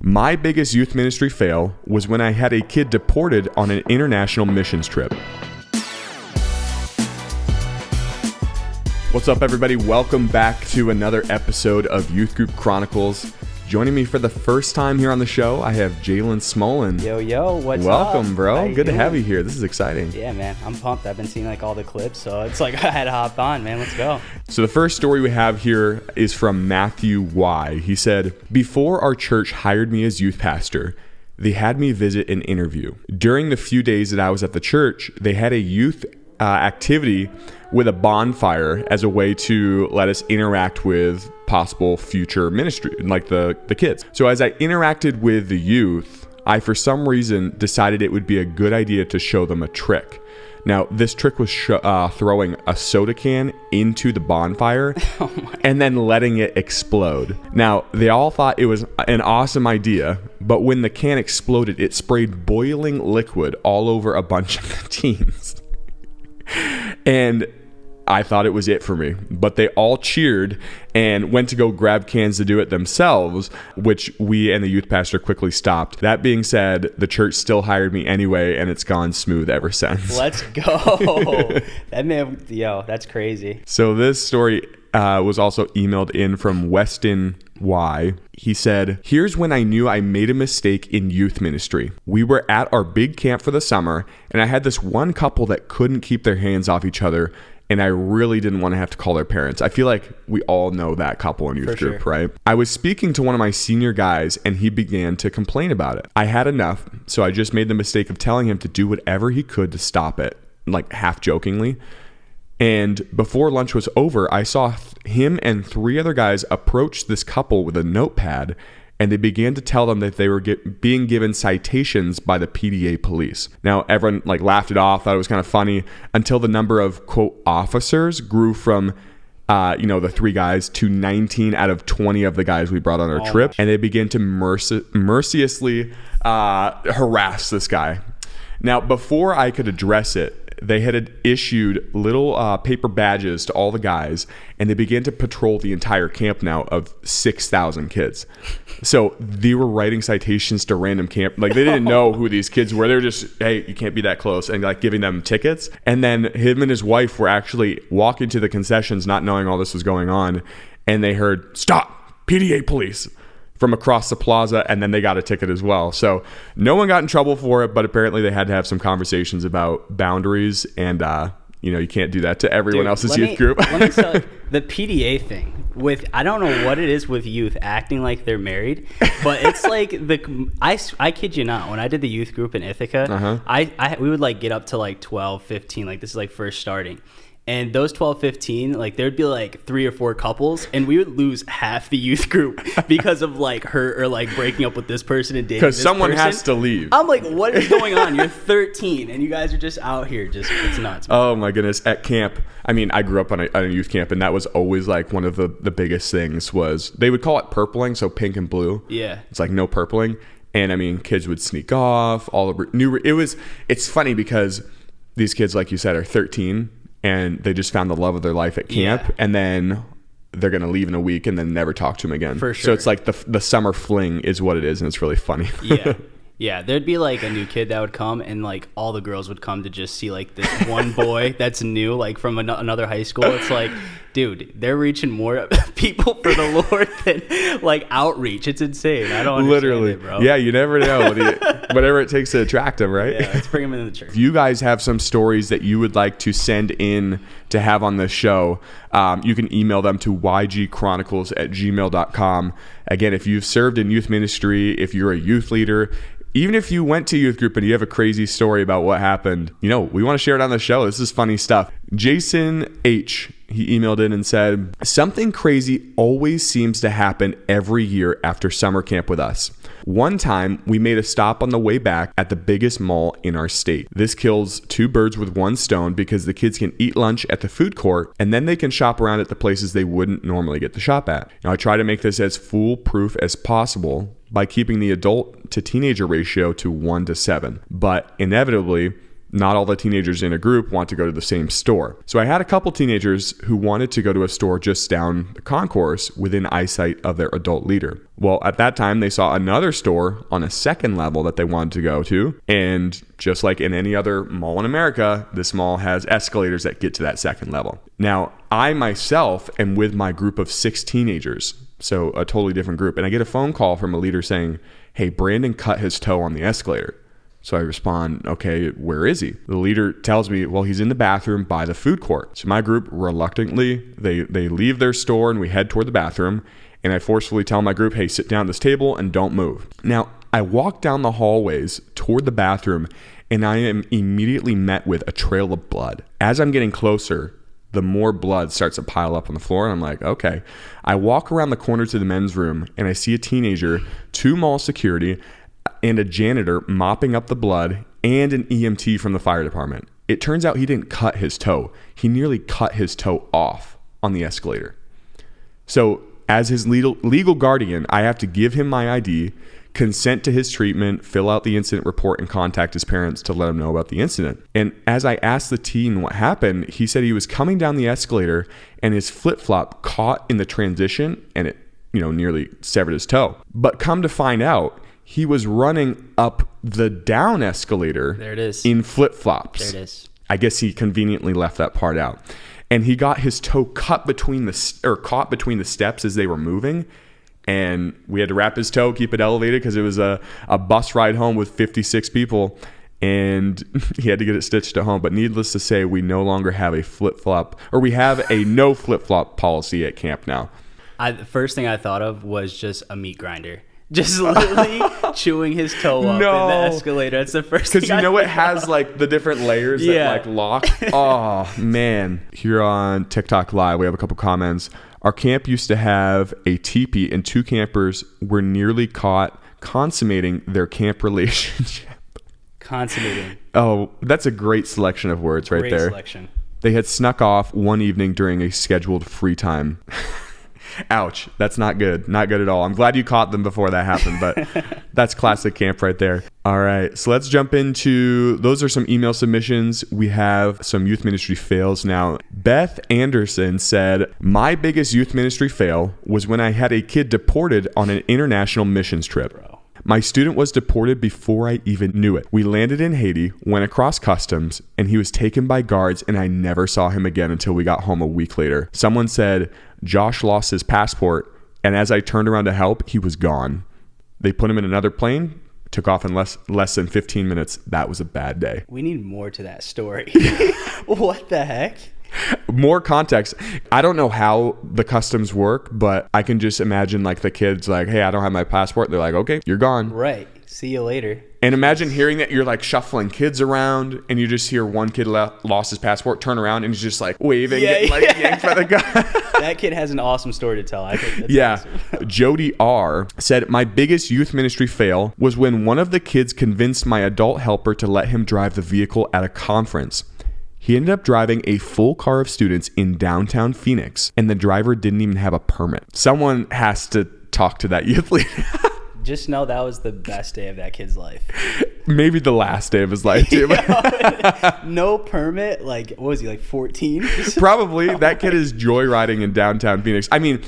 My biggest youth ministry fail was when I had a kid deported on an international missions trip. What's up, everybody? Welcome back to another episode of Youth Group Chronicles. Joining me for the first time here on the show, I have Jalen Smolin. Yo, what's up? Welcome, bro. Good to have you here. This is exciting. Yeah, man. I'm pumped. I've been seeing all the clips, so it's I had to hop on, man. Let's go. So the first story we have here is from Matthew Y. He said, "Before our church hired me as youth pastor, they had me visit an interview. During the few days that I was at the church, they had a youth activity with a bonfire as a way to let us interact with possible future ministry, like the kids. So as I interacted with the youth, I for some reason decided it would be a good idea to show them a trick. Now, this trick was throwing a soda can into the bonfire and then letting it explode. Now, they all thought it was an awesome idea, but when the can exploded, it sprayed boiling liquid all over a bunch of the teens. And I thought it was it for me, but they all cheered and went to go grab cans to do it themselves, which we and the youth pastor quickly stopped. That being said, the church still hired me anyway, and it's gone smooth ever since." Let's go. That's crazy. So this story was also emailed in from Weston Y. He said, "Here's when I knew I made a mistake in youth ministry. We were at our big camp for the summer, and I had this one couple that couldn't keep their hands off each other, and I really didn't want to have to call their parents." I feel like we all know that couple in youth group, right? "I was speaking to one of my senior guys, and he began to complain about it. I had enough, so I just made the mistake of telling him to do whatever he could to stop it, like half jokingly. And before lunch was over, I saw him and three other guys approach this couple with a notepad, and they began to tell them that they were being given citations by the PDA police. Now, everyone laughed it off, thought it was kind of funny, until the number of, quote, officers grew from the three guys to 19 out of 20 of the guys we brought on our trip, and they began to mercilessly harass this guy. Now, before I could address it, they had issued little paper badges to all the guys, and they began to patrol the entire camp now of 6,000 kids. So they were writing citations to random camp. They didn't know who these kids were. They were just, hey, you can't be that close, and giving them tickets. And then him and his wife were actually walking to the concessions, not knowing all this was going on, and they heard, 'Stop, PDA police,' from across the plaza, and then they got a ticket as well. So no one got in trouble for it, but apparently they had to have some conversations about boundaries, and you can't do that to everyone else's youth group. Let me tell you, the PDA thing I don't know what it is with youth acting like they're married, but it's I kid you not, when I did the youth group in Ithaca, we would get up to 12, 15, this is first starting. And those 12, 15, there'd be 3 or 4 couples, and we would lose half the youth group because of her or breaking up with this person and dating this person. Because someone has to leave. I'm what is going on? You're 13 and you guys are just out here. It's nuts, man. Oh my goodness. At camp, I grew up on a youth camp, and that was always one of the biggest things was they would call it purpling, so pink and blue. Yeah. It's no purpling. And kids would sneak off. It's funny because these kids, like you said, are 13. And they just found the love of their life at camp, and then they're going to leave in a week and then never talk to them again. For sure. So it's the summer fling is what it is, and it's really funny. Yeah, there'd be a new kid that would come, and all the girls would come to just see this one boy that's new, from another high school. It's dude, they're reaching more people for the Lord than outreach. It's insane. I don't understand it, bro. Yeah, you never know. Whatever it takes to attract them, right? Yeah, let's bring them into the church. If you guys have some stories that you would like to send in to have on the show, you can email them to ygchronicles@gmail.com. Again, if you've served in youth ministry, if you're a youth leader, even if you went to youth group and you have a crazy story about what happened, we want to share it on the show. This is funny stuff. Jason H., he emailed in and said, "Something crazy always seems to happen every year after summer camp with us. One time, we made a stop on the way back at the biggest mall in our state. This kills 2 birds with 1 stone because the kids can eat lunch at the food court, and then they can shop around at the places they wouldn't normally get to shop at. Now, I try to make this as foolproof as possible by keeping the adult to teenager ratio to 1 to 7. But inevitably, not all the teenagers in a group want to go to the same store. So I had a couple teenagers who wanted to go to a store just down the concourse within eyesight of their adult leader. Well, at that time, they saw another store on a second level that they wanted to go to. And just like in any other mall in America, this mall has escalators that get to that second level. Now, I myself am with my group of 6 teenagers, so a totally different group. And I get a phone call from a leader saying, hey, Brandon cut his toe on the escalator. So I respond, okay, where is he? The leader tells me, well, he's in the bathroom by the food court. So my group reluctantly, they leave their store and we head toward the bathroom. And I forcefully tell my group, hey, sit down at this table and don't move. Now, I walk down the hallways toward the bathroom and I am immediately met with a trail of blood. As I'm getting closer, the more blood starts to pile up on the floor. And I'm like, okay. I walk around the corner to the men's room and I see a teenager, 2 mall security, and a janitor mopping up the blood and an EMT from the fire department. It turns out he didn't cut his toe. He nearly cut his toe off on the escalator. So as his legal guardian, I have to give him my ID, consent to his treatment, fill out the incident report, and contact his parents to let him know about the incident. And as I asked the teen what happened, he said he was coming down the escalator and his flip-flop caught in the transition and it, nearly severed his toe. But come to find out, he was running up the down escalator. There it is. In flip-flops. There it is. I guess he conveniently left that part out. And he got his toe caught between the steps as they were moving. And we had to wrap his toe, keep it elevated because it was a bus ride home with 56 people. And he had to get it stitched at home. But needless to say, we no longer have a flip-flop, or we have a no flip-flop policy at camp now. The first thing I thought of was just a meat grinder. Just literally chewing his toe up in the escalator. That's the first thing. Because it has like the different layers that like lock. Oh, man. Here on TikTok Live, we have a couple comments. Our camp used to have a teepee and 2 campers were nearly caught consummating their camp relationship. Consummating. Oh, that's a great selection of words right there. Great selection. They had snuck off one evening during a scheduled free time. Ouch. That's not good. Not good at all. I'm glad you caught them before that happened, but that's classic camp right there. All right. So let's jump into, those are some email submissions. We have some youth ministry fails now. Beth Anderson said, my biggest youth ministry fail was when I had a kid deported on an international missions trip. Bro. My student was deported before I even knew it. We landed in Haiti, went across customs, and he was taken by guards, and I never saw him again until we got home a week later. Someone said, Josh lost his passport, and as I turned around to help, he was gone. They put him in another plane, took off in less than 15 minutes. That was a bad day. We need more to that story. What the heck? More context. I don't know how the customs work, but I can just imagine like the kids like, hey, I don't have my passport. They're like, okay, you're gone. Right. See you later. And imagine hearing that you're like shuffling kids around and you just hear one kid lost his passport, turn around and he's just like waving, getting like yanked by the guy. That kid has an awesome story to tell. I think that's awesome. Jody R. said, my biggest youth ministry fail was when one of the kids convinced my adult helper to let him drive the vehicle at a conference. He ended up driving a full car of students in downtown Phoenix, and the driver didn't even have a permit. Someone has to talk to that youth leader. Just know that was the best day of that kid's life. Maybe the last day of his life, too. No permit? Like, what was he, like 14? Probably. That kid is joyriding in downtown Phoenix. I mean,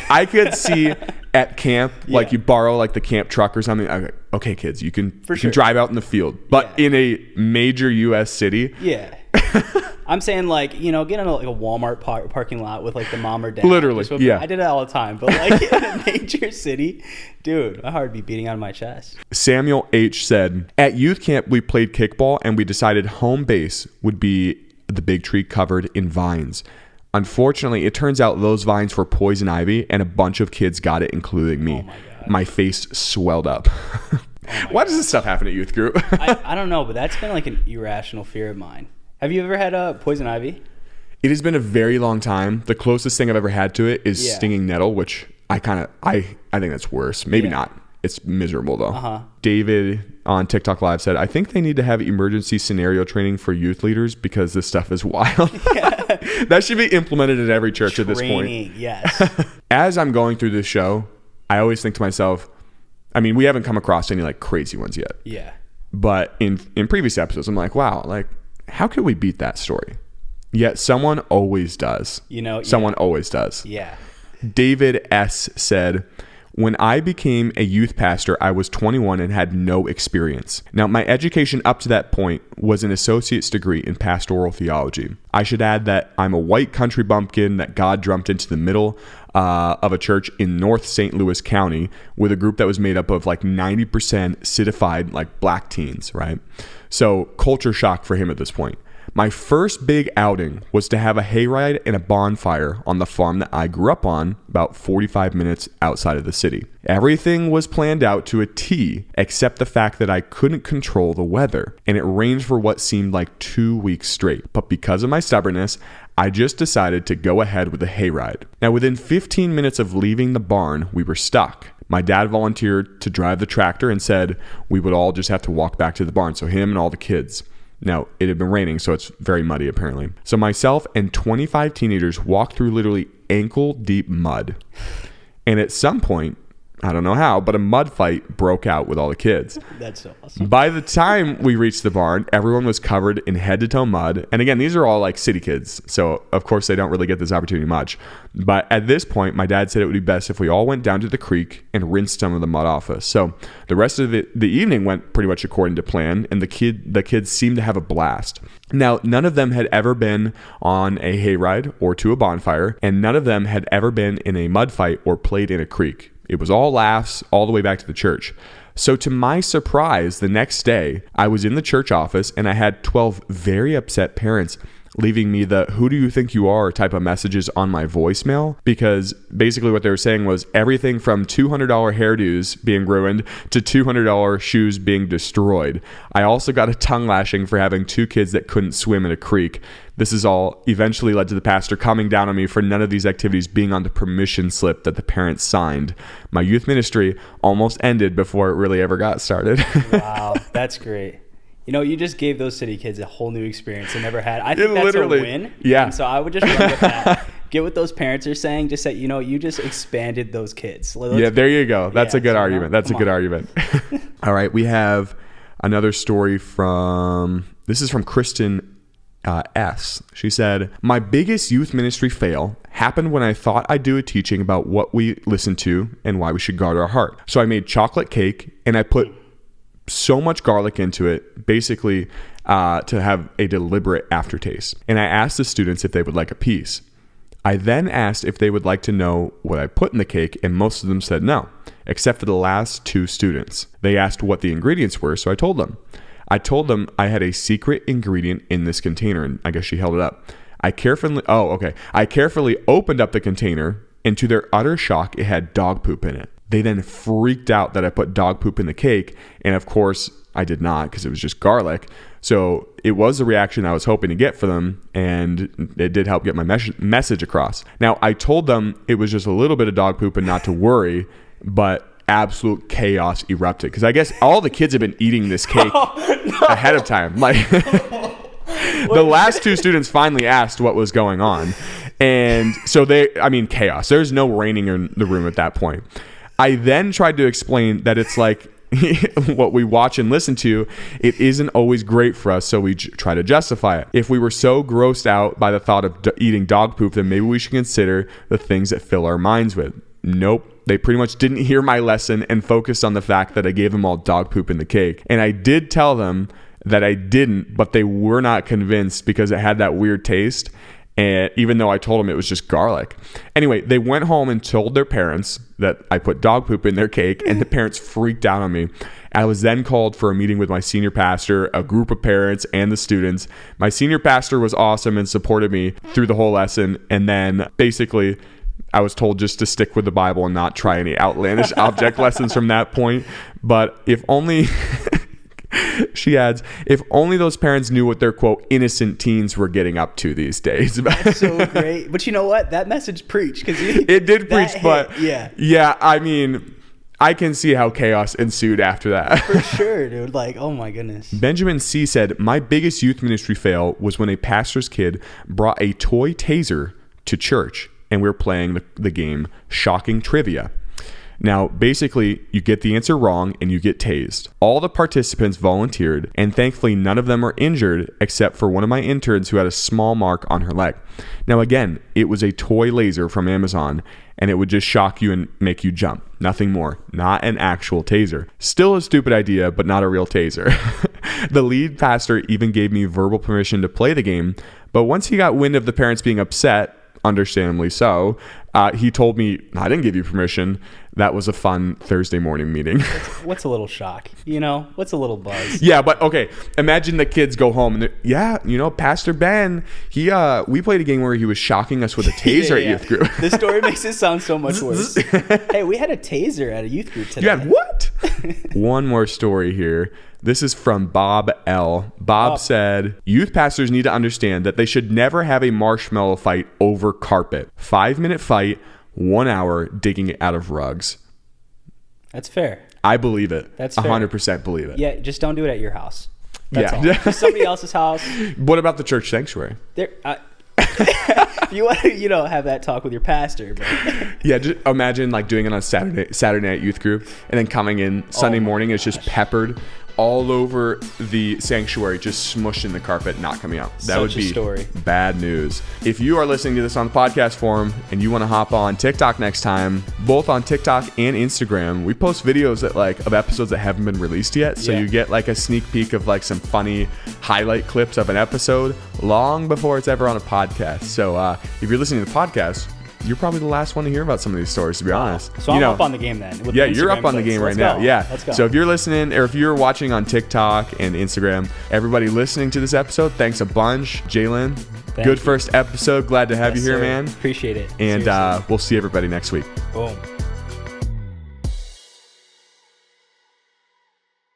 I could see at camp, like you borrow like the camp truck or something. Okay, kids, you can drive out in the field. But in a major U.S. city. Yeah. I'm saying like, get in a Walmart parking lot with like the mom or dad. Literally, yeah. I did it all the time. But like in a major city, dude, my heart would be beating on my chest. Samuel H. said, at youth camp, we played kickball and we decided home base would be the big tree covered in vines. Unfortunately, it turns out those vines were poison ivy and a bunch of kids got it, including me. Oh my God. My face swelled up. Why does this stuff happen at youth group? I don't know, but that's been like an irrational fear of mine. Have you ever had poison ivy? It has been a very long time. The closest thing I've ever had to it is stinging nettle, which I think that's worse. Maybe not. It's miserable though. David on TikTok Live said, I think they need to have emergency scenario training for youth leaders because this stuff is wild. That should be implemented at every church at this point. Yes. As I'm going through this show, I always think to myself, I mean, we haven't come across any like crazy ones yet. Yeah. But in previous episodes, I'm like, wow, like, how could we beat that story? Yet someone always does. Someone always does. Yeah. David S. said, when I became a youth pastor, I was 21 and had no experience. Now, my education up to that point was an associate's degree in pastoral theology. I should add that I'm a white country bumpkin that God dumped into the middle of a church in North St. Louis County with a group that was made up of like 90% citified like black teens, right? So culture shock for him at this point. My first big outing was to have a hayride and a bonfire on the farm that I grew up on, about 45 minutes outside of the city. Everything was planned out to a T, except the fact that I couldn't control the weather, and it rained for what seemed like 2 weeks straight. But because of my stubbornness, I just decided to go ahead with the hayride. Now, within 15 minutes of leaving the barn, we were stuck. My dad volunteered to drive the tractor and said we would all just have to walk back to the barn, so him and all the kids. Now, it had been raining, so it's very muddy apparently. So myself and 25 teenagers walked through literally ankle-deep mud. And at some point, I don't know how, but a mud fight broke out with all the kids. That's so awesome. By the time we reached the barn, everyone was covered in head-to-toe mud. And again, these are all like city kids, so of course they don't really get this opportunity much. But at this point, my dad said it would be best if we all went down to the creek and rinsed some of the mud off us. So the rest of the evening went pretty much according to plan, and the kids seemed to have a blast. Now, none of them had ever been on a hayride or to a bonfire, and none of them had ever been in a mud fight or played in a creek. It was all laughs all the way back to the church. So to my surprise, the next day, I was in the church office and I had 12 very upset parents leaving me the "who do you think you are" type of messages on my voicemail, because basically what they were saying was everything from $200 hairdos being ruined to $200 shoes being destroyed. I also got a tongue lashing for having 2 kids that couldn't swim in a creek. This is all eventually led to the pastor coming down on me for none of these activities being on the permission slip that the parents signed. My youth ministry almost ended before it really ever got started. Wow, that's great. You just gave those city kids a whole new experience they never had. I think that's a win. Yeah. And so I would just run with that. Get what those parents are saying. Just say, you just expanded those kids. Yeah, there you go. That's a good argument. That's a good argument. All right. We have another story this is from Kristen S. She said, my biggest youth ministry fail happened when I thought I'd do a teaching about what we listen to and why we should guard our heart. So I made chocolate cake and I put so much garlic into it, basically to have a deliberate aftertaste. And I asked the students if they would like a piece. I then asked if they would like to know what I put in the cake, and most of them said no, except for the last 2 students. They asked what the ingredients were, so I told them. I told them I had a secret ingredient in this container, and I guess she held it up. I carefully opened up the container, and to their utter shock, it had dog poop in it. They then freaked out that I put dog poop in the cake, and of course I did not, because it was just garlic. So it was the reaction I was hoping to get for them, and it did help get my message across. Now, I told them it was just a little bit of dog poop and not to worry, but absolute chaos erupted, because I guess all the kids have been eating this cake ahead of time. Like the last 2 students finally asked what was going on, and so chaos. There's no reigning in the room at that point. I then tried to explain that it's like what we watch and listen to, it isn't always great for us, so we try to justify it. If we were so grossed out by the thought of eating dog poop, then maybe we should consider the things that fill our minds with. Nope. They pretty much didn't hear my lesson and focused on the fact that I gave them all dog poop in the cake. And I did tell them that I didn't, but they were not convinced because it had that weird taste. And even though I told them it was just garlic. Anyway, they went home and told their parents that I put dog poop in their cake, and the parents freaked out on me. I was then called for a meeting with my senior pastor, a group of parents, and the students. My senior pastor was awesome and supported me through the whole lesson. And then basically I was told just to stick with the Bible and not try any outlandish object lessons from that point. But if only... She adds, if only those parents knew what their, quote, innocent teens were getting up to these days. That's so great. But you know what? That message preached. It did preach, but yeah, I mean, I can see how chaos ensued after that. For sure, dude. Like, oh my goodness. Benjamin C. said, my biggest youth ministry fail was when a pastor's kid brought a toy taser to church, and we were playing the game Shocking Trivia. Now, basically, you get the answer wrong and you get tased. All the participants volunteered, and thankfully none of them were injured except for one of my interns who had a small mark on her leg. Now, again, it was a toy laser from Amazon, and it would just shock you and make you jump. Nothing more. Not an actual taser. Still a stupid idea, but not a real taser. The lead pastor even gave me verbal permission to play the game, but once he got wind of the parents being upset, understandably so, he told me, I didn't give you permission. That was a fun Thursday morning meeting. What's a little shock? What's a little buzz? Yeah, but okay. Imagine the kids go home and Pastor Ben, we played a game where he was shocking us with a taser at youth group. This story makes it sound so much worse. Hey, we had a taser at a youth group today. You had what? One more story here. This is from Bob L. Bob said, youth pastors need to understand that they should never have a marshmallow fight over carpet. 5-minute fight, 1 hour digging it out of rugs. That's fair. I believe it. That's fair. 100% believe it. Yeah, just don't do it at your house. That's all. Just somebody else's house. What about the church sanctuary? If you want to, have that talk with your pastor. But. Yeah, just imagine doing it on Saturday night youth group, and then coming in Sunday morning, it's just peppered all over the sanctuary, just smushed in the carpet, not coming out. That would be bad news. If you are listening to this on the podcast forum and you want to hop on TikTok next time, both on TikTok and Instagram, we post videos of episodes that haven't been released yet. So you get a sneak peek of some funny highlight clips of an episode long before it's ever on a podcast. So if you're listening to the podcast, you're probably the last one to hear about some of these stories, to be honest. So I'm up on the game then. Yeah, you're up on the game right now. Yeah. Let's go. So if you're listening, or if you're watching on TikTok and Instagram, everybody listening to this episode, thanks a bunch. Jalen, good first episode. Glad to have you here, man. Appreciate it. And we'll see everybody next week. Boom.